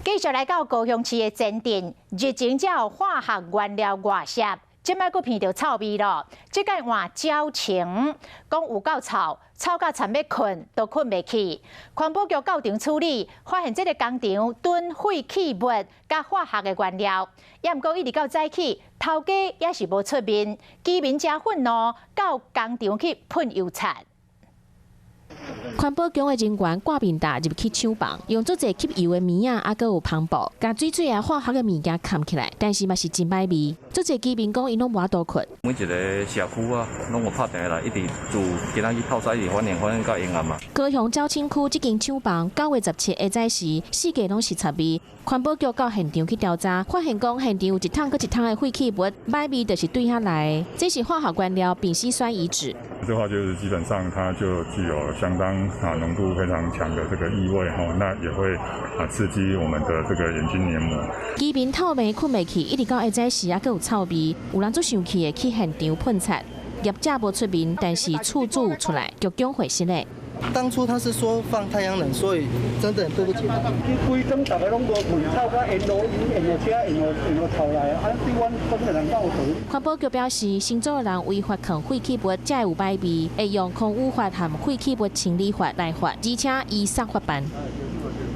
继续来到高雄市的前镇，日前才有化学原料外泄，即摆佫闻到臭味咯。即个换矫情，讲有够臭，臭到惨要困都困袂去。环保局到场处理，发现这个工厂囤废弃物甲化学的原料，也毋过一直到早起，头家也是无出面，居民真愤怒，到工厂去喷油漆。 环保局的人员挂面搭入去厂房，用足侪吸油的棉啊，还佫有篷布，甲水啊化学的物件盖起来，但是嘛是真歹味。足侪居民讲，因拢无法度困。每一个社区啊，拢有拍电来，一直住，今仔日透早是反映到阴暗嘛。高雄礁青区这间厂房9月17日早时，四界拢是臭味。环保局到现场去调查，发现讲现场有一桶搁一桶的废弃物，歹味就是对遐来的。这是化学原料丙烯酸乙酯。 这话就是基本上它就具有相当浓度非常强的这个异味哈，那也会刺激我们的这个眼睛黏膜。居民透暝困袂去，一直到下早时还佫有臭味，有人足生气的去现场喷漆，业者无出面，但是厝主有出来，局长回信嘞。 当初他是说放太阳能，所以真的很对不起他。规整大家拢无喷臭，甲沿路车沿路臭来，对阮本地人有罪。环保局表示，新做的人违法放废弃物，才有歹味，会用空污法和废弃物清理法来罚，而且依法罚办。